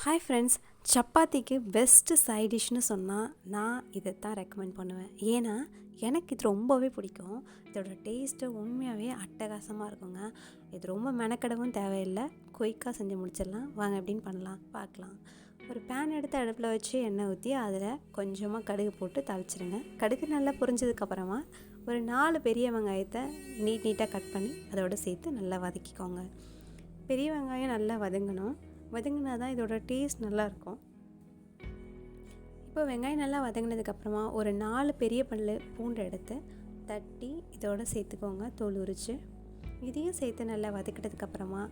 Hi friends, சப்பாத்திக்கு best side டிஷ்னு சொன்னால் நான் இதை தான் ரெக்கமெண்ட் பண்ணுவேன். ஏன்னா எனக்கு இது ரொம்பவே பிடிக்கும். இதோட டேஸ்ட்டு உண்மையாகவே அட்டகாசமாக இருக்குங்க. இது ரொம்ப மெனக்கெடவும் தேவையில்லை, குயிக்காக செஞ்சு முடிச்சிடலாம். வாங்க எப்படின்னு பண்ணலாம் பார்க்கலாம். ஒரு பேன் எடுத்து அடுப்பில் வச்சு எண்ணெய் ஊற்றி அதில் கொஞ்சமாக கடுகு போட்டு தாளிச்சிடுங்க. கடுகு நல்லா பொரிஞ்சதுக்கப்புறமா ஒரு 4 பெரிய வெங்காயத்தை நீட்டாக கட் பண்ணி அதோடு சேர்த்து நல்லா வதக்கிக்கோங்க. பெரிய வெங்காயம் நல்லா வதங்கினா தான் இதோட டேஸ்ட் நல்லாயிருக்கும். இப்போ வெங்காயம் நல்லா வதங்கினதுக்கப்புறமா ஒரு 4 பெரிய பல் பூண்டு எடுத்து தட்டி இதோடு சேர்த்துக்கோங்க, தோல் உரித்து. இதையும் சேர்த்து நல்லா வதக்கிட்டதுக்கப்புறமா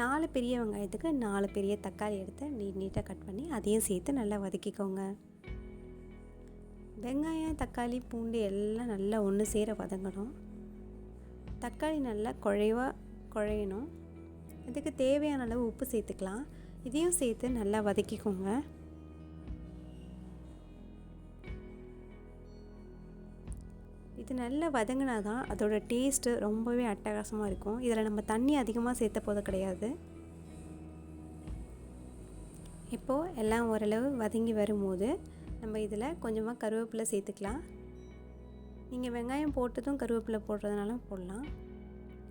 4 பெரிய வெங்காயத்துக்கு 4 பெரிய தக்காளி எடுத்து நீட்டாக கட் பண்ணி அதையும் சேர்த்து நல்லா வதக்கிக்கோங்க. வெங்காயம், தக்காளி, பூண்டு எல்லாம் நல்லா ஒன்று சேர வதங்கணும். தக்காளி நல்லா குழையணும். இதுக்கு தேவையான அளவு உப்பு சேர்த்துக்கலாம். இதையும் சேர்த்து நல்லா வதக்கிக்கோங்க. இது நல்லா வதங்கினா தான் அதோட டேஸ்ட்டு ரொம்பவே அட்டகாசமாக இருக்கும். இதில் நம்ம தண்ணி அதிகமாக சேர்த்த போது கிடையாது. இப்போது எல்லாம் ஓரளவு வதங்கி வரும்போது நம்ம இதில் கொஞ்சமாக கருவேப்பிலை சேர்த்துக்கலாம். நீங்கள் வெங்காயம் போட்டதும் கருவேப்பிலை போடுறதுனால போடலாம்.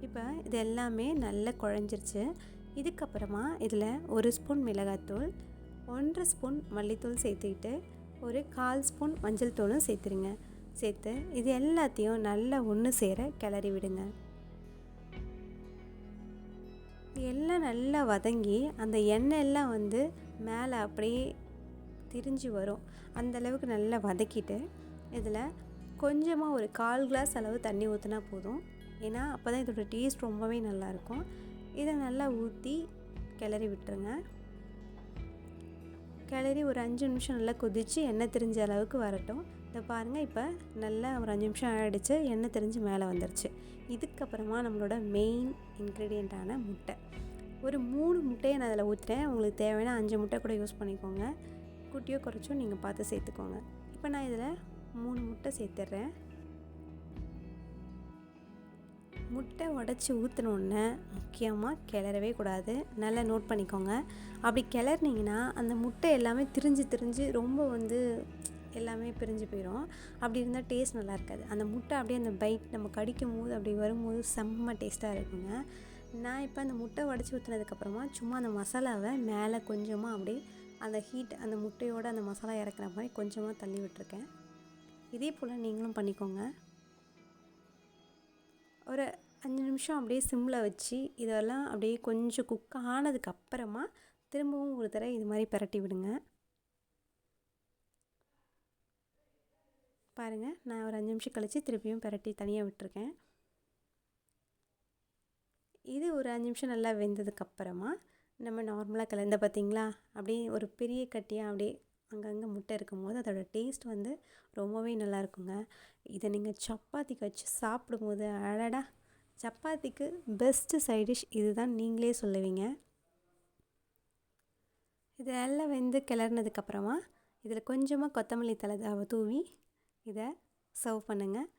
இப்போ இது எல்லாமே நல்லா குழஞ்சிருச்சு. இதுக்கப்புறமா இதில் 1 ஸ்பூன் மிளகாத்தூள், 1 ஸ்பூன் மல்லித்தூள் சேர்த்துக்கிட்டு ஒரு 1/4 ஸ்பூன் மஞ்சள் தூளும் சேர்த்து இது எல்லாத்தையும் நல்லா ஒன்று சேர கிளறி விடுங்க. எல்லாம் நல்லா வதங்கி அந்த எண்ணெய் எல்லாம் மேலே அப்படியே திரிஞ்சு வரும். அந்தளவுக்கு நல்லா வதக்கிட்டு இதில் கொஞ்சமாக ஒரு 1/4 கிளாஸ் அளவு தண்ணி ஊற்றினா போதும். ஏன்னா அப்போ தான் இதோட டேஸ்ட் ரொம்பவே நல்லாயிருக்கும். இதை நல்லா ஊற்றி கிளறி விட்டுருங்க. கிளறி ஒரு 5 நிமிஷம் நல்லா கொதித்து எண்ணெய் திரிஞ்ச அளவுக்கு வரட்டும். இதை பாருங்கள், இப்போ நல்லா ஒரு 5 நிமிஷம் ஆகிடுச்சு, எண்ணெய் திரிஞ்சு மேலே வந்துருச்சு. இதுக்கப்புறமா நம்மளோட மெயின் இன்க்ரீடியண்ட்டான முட்டை, ஒரு 3 முட்டையை நான் அதில் ஊற்றுறேன். உங்களுக்கு தேவையான 5 முட்டை கூட யூஸ் பண்ணிக்கோங்க. குட்டியோ குறைச்சோ நீங்கள் பார்த்து சேர்த்துக்கோங்க. இப்போ நான் இதில் 3 முட்டை சேர்த்துட்றேன். முட்டை உடச்சி ஊற்றினோன்னே முக்கியமாக கிளறவே கூடாது. நல்லா நோட் பண்ணிக்கோங்க. அப்படி கிளறினீங்கன்னா அந்த முட்டை எல்லாமே திரிஞ்சு ரொம்ப எல்லாமே பிரிஞ்சு போயிடும். அப்படி இருந்தால் டேஸ்ட் நல்லா இருக்காது. அந்த முட்டை அப்படியே அந்த பைட் நம்ம கடிக்கும் போது அப்படி வரும்போது செம்ம டேஸ்ட்டாக இருக்குங்க. நான் இப்போ அந்த முட்டை உடச்சி ஊற்றினதுக்கப்புறமா சும்மா அந்த மசாலாவை மேலே கொஞ்சமாக அப்படியே அந்த ஹீட் அந்த முட்டையோடு அந்த மசாலா இறக்குற மாதிரி கொஞ்சமாக தள்ளி விட்டுருக்கேன். இதே போல் நீங்களும் பண்ணிக்கோங்க. ஒரு 5 நிமிஷம் அப்படியே சிம்மில் வச்சு இதெல்லாம் அப்படியே கொஞ்சம் குக் ஆனதுக்கப்புறமா திரும்பவும் ஒரு தடவை இது மாதிரி பரட்டி விடுங்க. பாருங்கள், நான் ஒரு 5 நிமிஷம் கழித்து திருப்பியும் பரட்டி தனியாக விட்டுருக்கேன். இது ஒரு 5 நிமிஷம் நல்லா வெந்ததுக்கப்புறமா நம்ம நார்மலாக கலந்த பார்த்திங்களா, அப்படியே ஒரு பெரிய கட்டியாக அப்படியே அங்கங்கே முட்டை இருக்கும் போது அதோட டேஸ்ட் ரொம்பவே நல்லாயிருக்குங்க. இதை நீங்கள் சப்பாத்திக்கு வச்சு சாப்பிடும்போது அடடா, சப்பாத்திக்கு பெஸ்ட்டு சைட் டிஷ் இது தான் நீங்களே சொல்லுவீங்க. இது நல்லா வெந்து கிளறினதுக்கப்புறமா இதில் கொஞ்சமாக கொத்தமல்லி தழை தூவி இதை சர்வ் பண்ணுங்கள்.